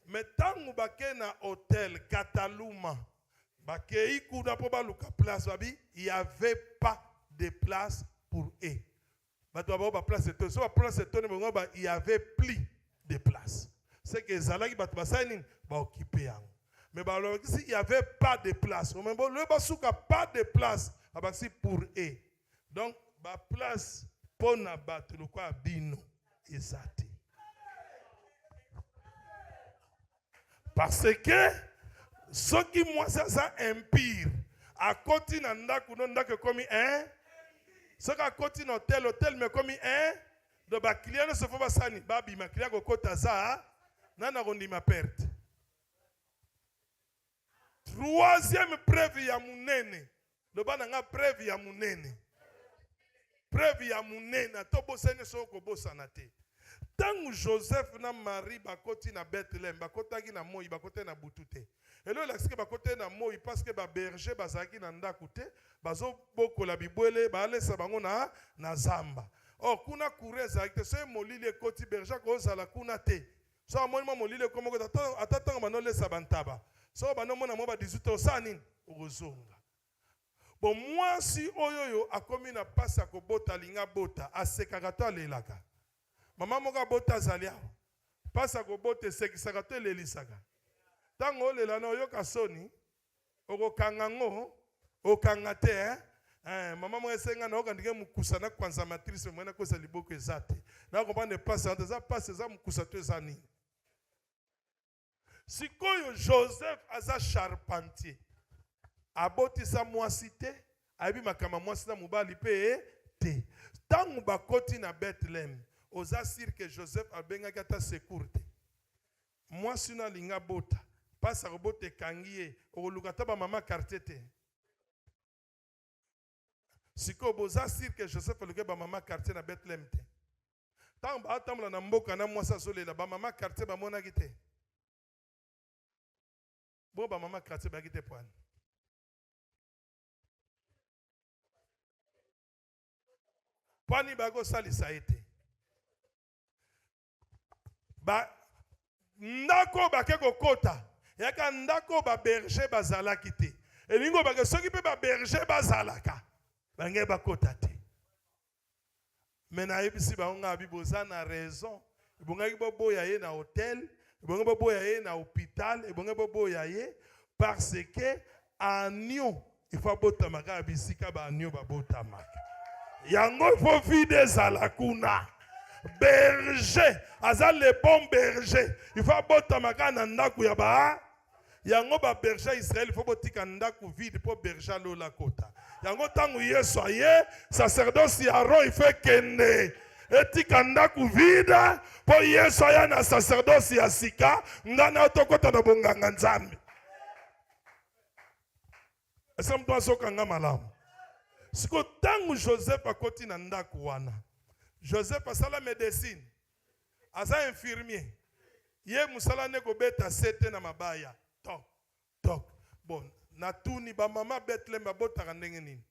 Mais tant que na hôtel Cataluma, bakei kuda po baluka place il n'y avait pas de place pour eux. Il y avait plus de place. C'est que Zalaki Batbasainin va occuper. Mais il n'y avait pas de place. Le Basuka pas de place pour eux. Donc, la place pour na battre le quoi bino exact. Parce que ce qui moi ça empire à côté n'andaka comme un ce qui a continué hôtel mais comme un de ba client se faut basani babi ma client ko kota za nana rondi ma perte. Troisième preuve ya munene le bananga preuve ya munene preuve ya munene to bosene so ko bosana te. Tant Joseph na Marie bakoti na Bethlehem bakotaki na moi bakote na butute elo laksike bakote na moi parce que ba berger bazaki na ndaku te bazo bokola bibwele balesa bango na zamba oh kuna kureza akite so molile koti berger ko zala kuna te so amoni molile komo ko atata manole sabantaba so banomona mo ba 18 osani ozonga bon moi si oyoyo akomi na pasa ko bota linga bota asekaka to alelaka Maman moka bota zalia. Pasa ko bote sekisaka to lelisaka. Tango lela na yoka soni. Oko kangango. Okangate mama mo esenga na okandike mukusa na kwanza matrice mwena kosa liboko ezate. Na kompane pasa za pasa za mukusa to ezani. Sikoyo Joseph aza charpentier. Aboti sa mwasite. Aibi makama mwasita mubali pe te. Tango bakoti na Bethlehem. Oza sir que Joseph a benga kata secourte. Moi sina linga bota. Pasa robote kangie. Olukata ba mama kartete. Siko boza sir que Joseph a luke ba mama quartier na Bethlehem te. Tant ba atamla na mboka na mwasa solela ba mama quartier ba mona kite. Bo ba mama quartier ba kite poane. Pani bago salisa ete. Ba ndako bakeko kota. Yaka ndako ba berger bazalaki te. Elingo bake soki pe ba berger bazalaka. Bange bakota te. Mena yebisi ba nga biboza na raison. Ibonga boboya ye na hôtel, ibonga boboya ye na hôpital, ibonga boboya ye parce que agneau il faut botamaka bisika ba agneau ba botamaka. Yango il faut vide zalakuna. Berger, azal le bon berger. Il faut botamaka na ndaku ya ba. Yango ba berger Israël il faut botika ndaku vide pour berger lola kota. Yango tangu Yesu aye sacerdoce Aaron il fait kende. Etika ndaku vide pour Yesu aye na sacerdoce ya sika ngana otokota na bonganga nzambe. Esa mtu asoka nga malamu. Siko tangu Joseph akoti na ndaku wana. Joseph asala médecine. Aza infirmier. Ye musala neko beta sete na mabaya. Tok. Bon, na tuni ba mama Bethlehem ba botaka ndenge nini?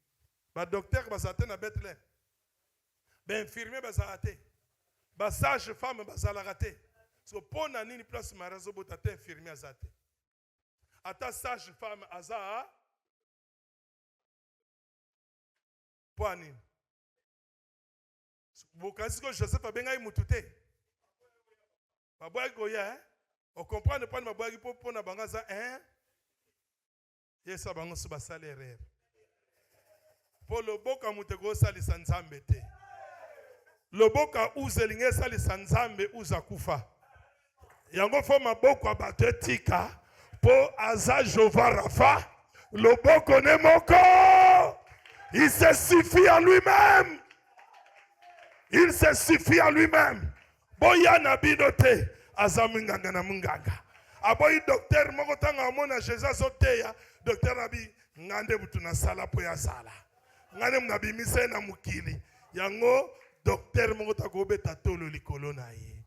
Ba docteur basate na Bethlehem. Ba infirmier basate. Ba sage femme basalaka te. So pona nini place marazo botate infirmier azate. Ata sage femme aza Poani. Bokansi ko Joseph abenga imutute. Babwa goya, on comprend ne pas ma boagi pour na banga za hein. Yesa bango suba salaire. Pour le boka mutego sali sanzambe te. Le boka uzelinge sali sanzambe uza kufa. Yango fo maboko abatetika po aza Jova Rafa. Le boko ne moko. Il se suffit à lui-même. Il se suffit à lui-même. Boya na bidote azamunganga na munganga. Aboyi docteur moko tanga mona Jésus soteya docteur abi ngande butu na sala po ya sala. Ngande mnabi mise na mukili. Yango docteur moko takobeta tolo likolo na ye.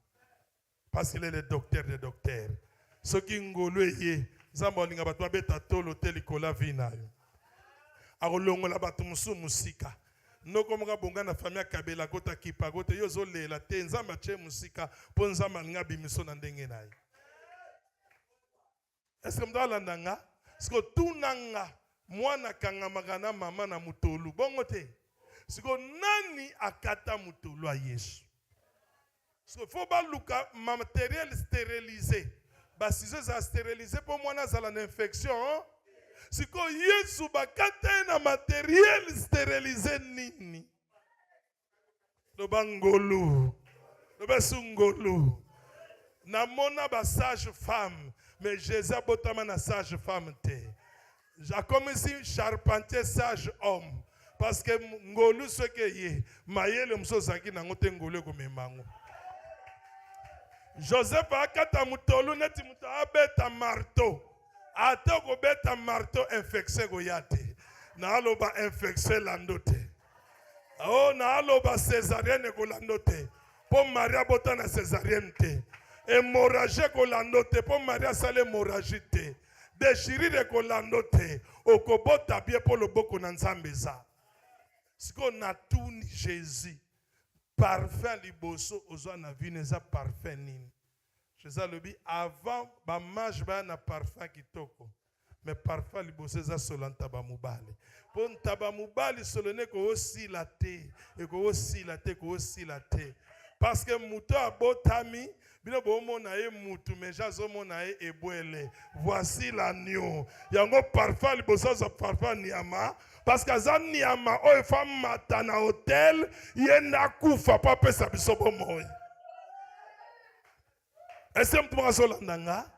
Parce qu'il est le docteur des docteurs. Soki ngolo ye nzambo linga batu beta tolo telikola vina yo. Akolongola batu musu musika. Noko mga bonga na famille kabela kota kipa kote yozo lela te nzamba che musika po nzamba nga bimiso na ndenge na ye. Est-ce que mdo alandanga? Siko tunanga mwana kanga magana mama na mutolu bongo te. Siko nani akata mutolu a Yesu? Siko faut ba luka matériel stérilisé. Ba sizo za stérilisé po mwana zala na infection. Siko Yesu bakate na matériel stérilisé nini. Loba ngolu. Loba sungolu. Na mona ba sage femme. Mais Jésus a botama na sage femme te. J'ai comme si charpentier sage homme. Parce que ngolu ce que ye. Mayele mso zaki na ngote ngolu kumemango. Joseph akata mutolu neti muta abeta marteau. Ata ko beta marteau infecté go yate. Na aloba infecté landote. Oh na aloba césarienne ko landote. Po Maria bota na césarienne te. Hémorragie ko landote po Maria sale hémorragie te. Déchirure ko landote. Okobota bien po loboko na nzambe za. Siko na tuni Jésus. Parfait liboso ozwa na vineza parfait nini. Jésus le dit avant ba mage ba na parfum kitoko mais parfum liboso za solanta ba mubali pon taba mubali solone ko osila te e ko osila te ko osila te parce que muto abotami bino bo mona e mutu mais jazo mona e ebwele voici l'agneau yango parfum liboso za parfum niama parce que za niama o e femme mata na hôtel yenda kufa pa pesa biso bomoy. Est-ce que tu as solandanga?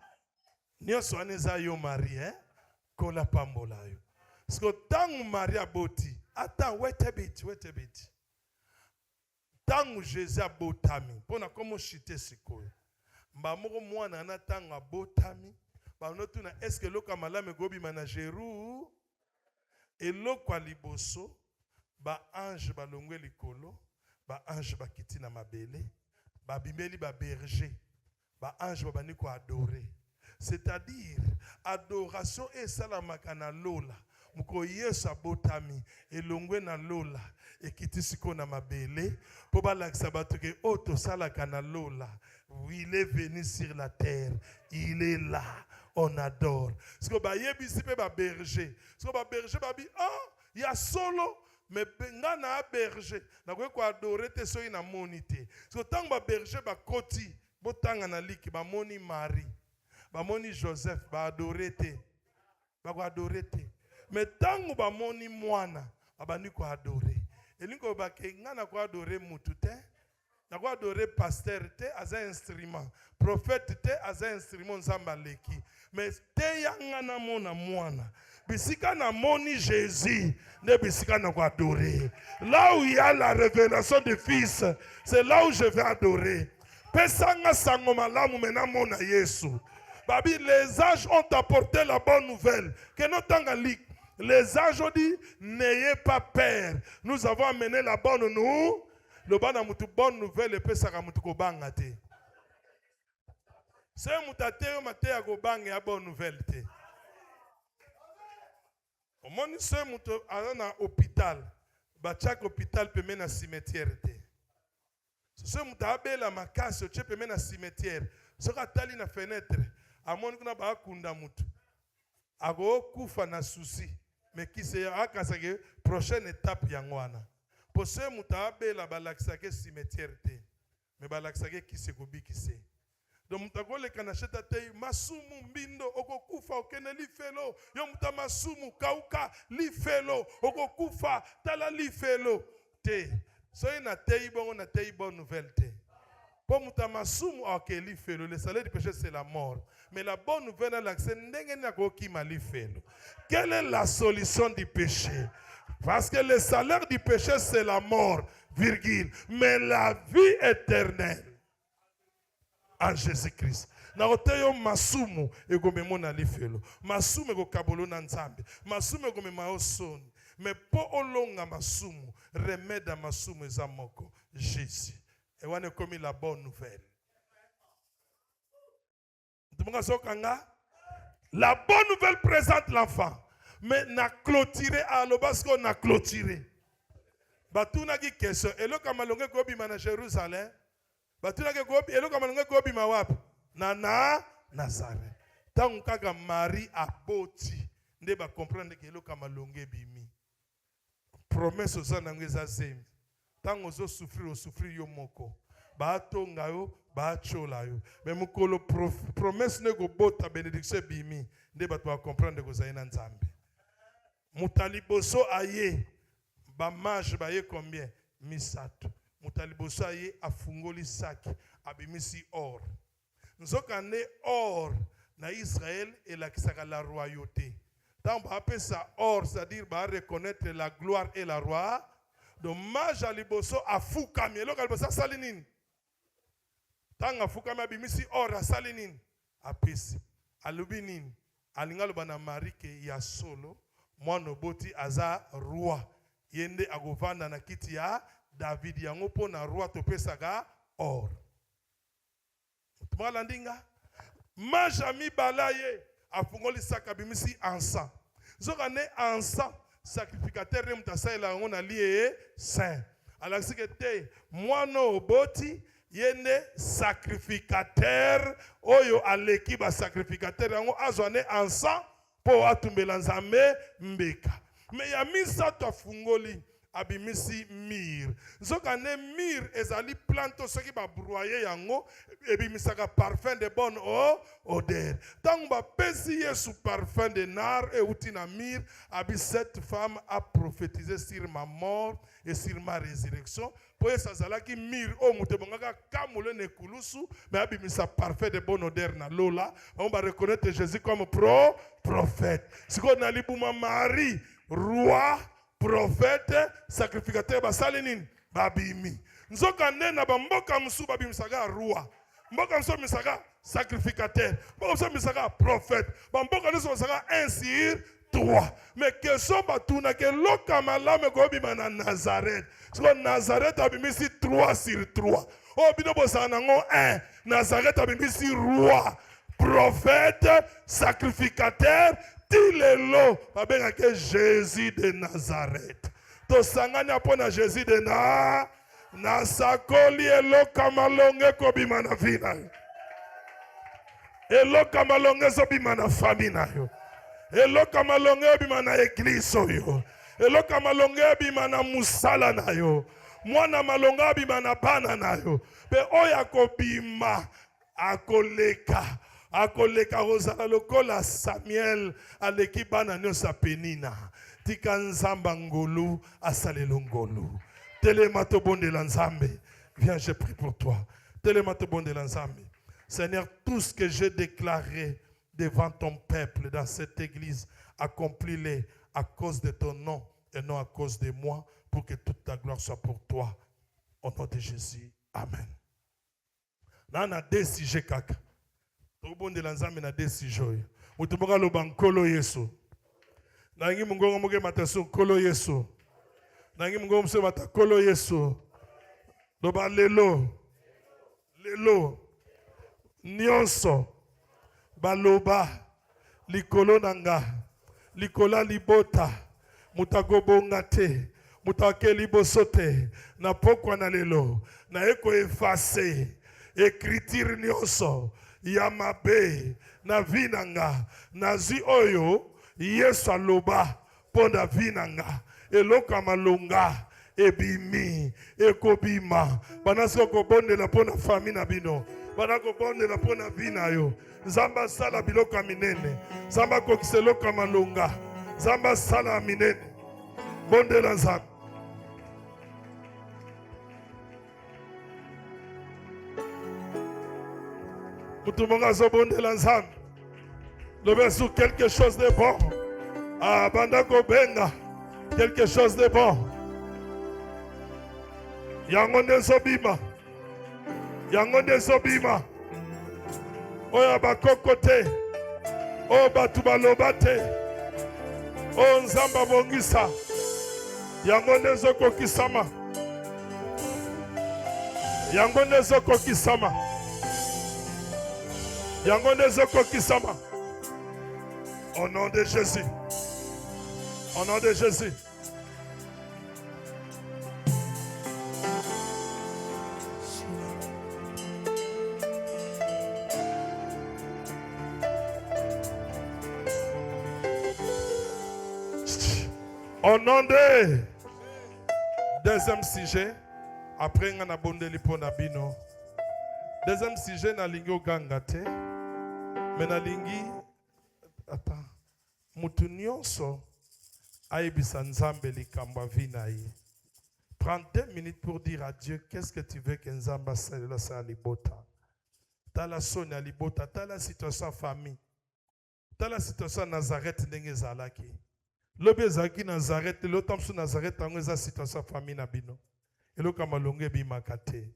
Nyo soaneza yo Marie, kola pambola yo. Parce que tant Maria boti, attends, wait a bit. Tant Jésus botami, pona komo chite sikoyo. Mba moko mwana na tanga botami, ba notu na est-ce que loka malame gobi manageru? Et lokwa liboso, ba ange ba longwe likolo, ba ange ba kiti na mabele, ba bimeli ba berger. Ba ange ba bani ko adorer. C'est-à-dire adoration et salamaka na lola. Muko Yesu abotami elongwe na lola ekiti siko na mabele po balakisa bato ke oto salaka na lola. Il est venu sur la terre, il est là, on adore. Ce que ba yebi sipe ba berger. Ce que ba berger ba bi il y a solo mais nga na berger. Na ko adorer te so ina monité. Ce que tant ba berger ba koti botanga na liki ba moni Marie. Ba moni Joseph ba adorer te. Ba ko adorer te. Mais tango ba moni mwana abani ko adorer. Elingo ba ke nga na ko adorer mutu te. Na ko adorer pasteur te as un instrument. Prophète te as un instrument nzamba leki. Mais te yanga na mona mwana. Bisika na moni Jésus, ne bisika na ko adorer. Là où il y a la révélation du Fils, c'est là où je vais adorer. Pesanga sango malamu mena mona Yesu. Babi, les âges ont apporté la bonne nouvelle. Que notre lik. Les âges ont dit, n'ayez pas peur. Nous avons amené la bonne nouvelle. Le bonne nouvelle et pesaka mutu ko banga te. C'est mutate yo mate ya ko banga ya bonne nouvelle te. Au moins c'est mutu à hôpital. Ba chaque hôpital peut mener à cimetière te. C'est mutu abela makasi tu peut mener à cimetière. Ce ka tali na fenêtre. Amoni kuna ba kunda mutu. Ago kufa na souci. Mais qui sait akasake prochaine étape yangwana. Pour ce mutabe la balaksake cimetière te. Mais balaksake qui se gobi qui sait. Donc mutagole kanacheta te masumu mbindo okokufa okene li felo. Yo mutamasumu kauka li felo okokufa tala li felo te. So na te ibon na te bonne nouvelle te. Pour mutamasumu ok li felo. Le salaire du péché c'est la mort. Mais la bonne nouvelle est l'accès ndenge na ko ki mali felo. Quelle est la solution du péché? Parce que le salaire du péché, c'est la mort, virgule. Mais la vie éternelle en Jésus-Christ. Na oteyo masumu egome mona lifelo. Masumu ego kabolo na nzambe. Masumu egome maosoni. Mais po olonga masumu, remède masumu ezamoko. Jésus. Et on a commis la bonne nouvelle. La bonne nouvelle présente l'enfant. Mais na clôturé à l'obasco na clôturé. Batuna ki question. Elo kamalonge gobi mana Jérusalem. Batuna ki gobi. Elo kamalonge gobi mawap. Na Nazareth. Tant kaga Marie aboti. Nde ba comprendre que elo kamalonge bimi. Promesse osa nangeza zemi. Tant ozo souffrir yo moko. Ba tonga yo. Ba chola yo. Mais mukolo promesse ne go bota bénédiction bimi. Nde ba to comprendre que zaina nzambe. Mutaliboso aye ba mage baye combien misato mutaliboso aye afungoli saki abimisi or nzokane or na Israël et la royauté tant ba pesa or c'est-à-dire ba reconnaître la gloire et la roi donc mage aliboso afukami eloko aliboso salinine tant afukami abimisi or asalinine apesi alubinine alingalo bana Marie ke ya solo Mwana boti aza roi. Yende agovanda na kiti ya David yango po na roi topesaka or. Tumala ndinga. Majami balaye afungoli saka bimisi ansa. Zokane ansa sacrificateur remtasela yango na lié saint. Alaksike te mwana boti yende sacrificateur oyo aleki ba sacrificateur yango azwane ansa po atumbela nzambe mbeka. Mais ya misa to fungoli abimisi mir. Zokane mir ezali planto soki ba broyer yango ebimisaka parfum de bonne odeur. Tant ba pesi Yesu parfum de nar et utina mir abi cette femme a prophétisé sur ma mort et sur ma résurrection. Pour ça zalaki mir o mutebongaka kamule ne kulusu mais abimisa parfum de bonne odeur na lola. On va reconnaître Jésus comme prophète. Siko na libuma Marie roi, prophète, sacrificateur, basalinine, babimi. Nzoka nena ba mboka msu babimisaka roi. Mboka msu misaka sacrificateur. Mboka msu misaka prophète. Ba mboka msu misaka insir toi. Mais que sont batuna que loka malame ko bima na Nazareth. So Nazareth abimisi 3 sur 3. Oh bino bosana ngo 1. Nazareth abimisi roi, prophète, sacrificateur, Tilelo, babengake Jésus de Nazareth. Tosangani apona Jésus de na sakoli eloka malonge kobima na vina. Eloka malonge zobima na famina yo. Eloka malonge bima na église yo. Eloka malonge bima na musala na yo. Mwana malonga bima na bana na yo. Pe oya kobima akoleka. Akoleka rozala lokola Samuel aleki bana nyosa penina. Tika nzamba ngolu asalelo ngolu. Telema to bonde la nzambe. Viens, je prie pour toi. Telema to bonde la nzambe. Seigneur, tout ce que j'ai déclaré devant ton peuple dans cette église, accomplis-les à cause de ton nom et non à cause de moi, pour que toute ta gloire soit pour toi. Au nom de Jésus. Amen. Nana desi je kaka. Tobonde la nzambe na desi joy. Mutuboka loba nkolo Yesu. Nangi mungongo muke matasu nkolo Yesu. Nangi mungongo mse mata kolo Yesu. Loba lelo. Lelo. Nyonso. Baloba. Likolo nanga. Likola libota. Mutagobonga te. Mutake libosote. Na pokwa na lelo. Na eko efase. Écriture nyonso. Yamabe na vinanga na zi oyo Yesu aloba ponda vinanga eloka malonga ebimi ekobima banasiko kobondela pona famille na bino banako bondela pona vina yo Nzamba sala biloka minene Nzamba kokiseloka malonga Nzamba sala minene bondela Nzamba. Tout le monde a zonde l'ensemble. Le verset quelque chose de bon. Ah, bandako benga. Quelque chose de bon. Yangonde sobima. Yangonde sobima. Oya bakokote. O batubalobate. O nzamba bongisa. Yangonde zoko kisama. Yangonde zoko kisama. Au nom de Jésus. Au nom de Jésus. Au nom de deuxième sujet. Après on a bondé l'ipona bino. Deuxième sujet na lingi ogangate. Mais na lingi attends. Mutu nyonso aibisa nzambe likambo vina yi. Prends 2 minutes pour dire à Dieu qu'est-ce que tu veux que nzamba sala sa libota. Ta la sonia libota, ta la situation famille. Ta la situation Nazareth ndenge zalaki. Lobe zaki Nazareth, l'autre sur Nazareth ngeza situation famille na bino. Elo kama longe bimakate.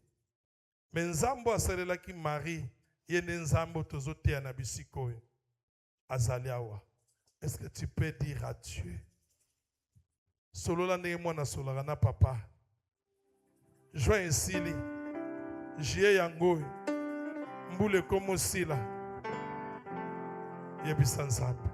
Mais nzambo asalelaki Marie, yene nzambo tozotea na bisiko azaliawa. Est-ce que tu peux dire à Dieu? Solo la ndenge mwana solara na papa. Join sili. Jie yango. Mbule komo sila. Yebisa nzambo.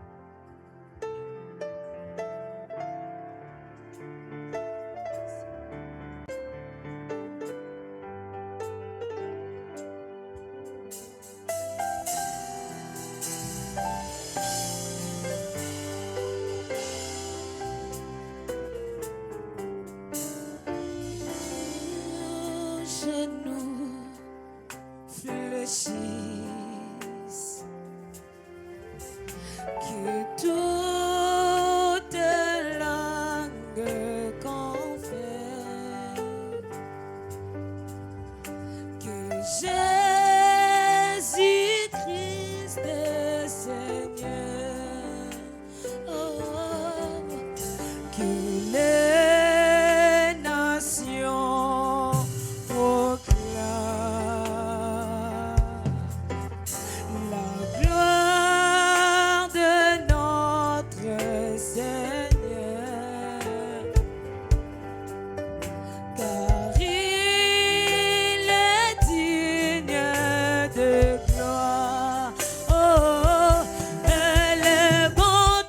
Oh, elle est bon.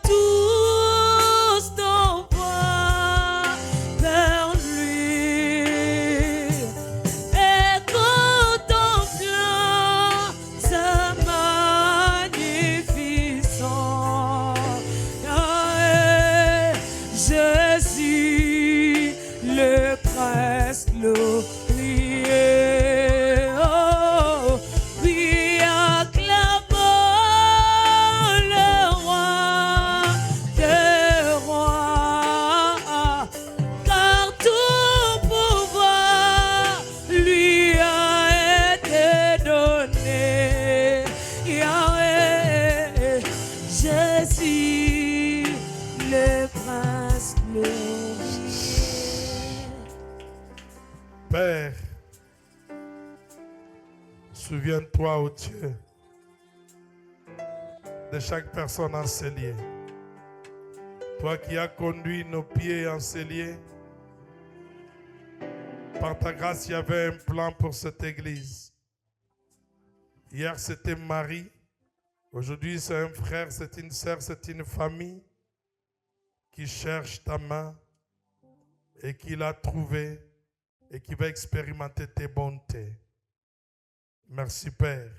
Souviens-toi, ô Dieu, de chaque personne en cellier. Toi qui as conduit nos pieds en cellier, par ta grâce, il y avait un plan pour cette église. Hier, c'était Marie. Aujourd'hui, c'est un frère, c'est une sœur, c'est une famille qui cherche ta main et qui l'a trouvée et qui va expérimenter tes bontés. Merci, Père.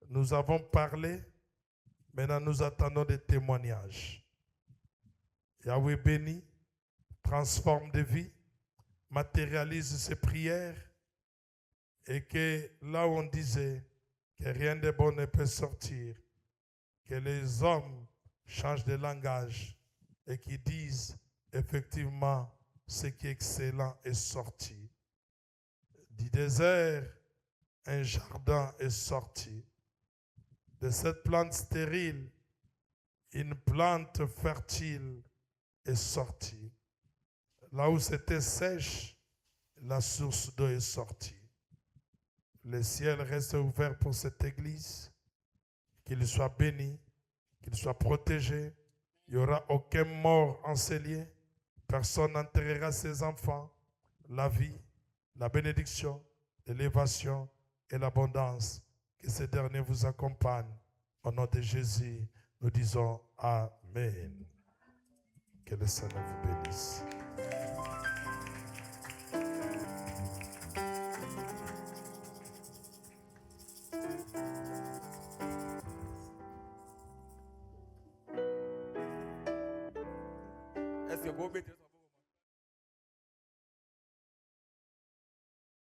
Nous avons parlé, maintenant nous attendons des témoignages. Yahweh béni, transforme des vies, matérialise ces prières et que là où on disait que rien de bon ne peut sortir, que les hommes changent de langage et qu'ils disent effectivement ce qui est excellent est sorti. Du désert, un jardin est sorti. De cette plante stérile, une plante fertile est sortie. Là où c'était sèche, la source d'eau est sortie. Le ciel reste ouvert pour cette église, qu'il soit béni, qu'il soit protégé. Il n'y aura aucun mort en cellier. Personne n'enterrera ses enfants. La vie, la bénédiction, l'élévation et l'abondance. Que ces derniers vous accompagnent. Au nom de Jésus, nous disons Amen. Que le Seigneur vous bénisse. Est-ce que vous mettez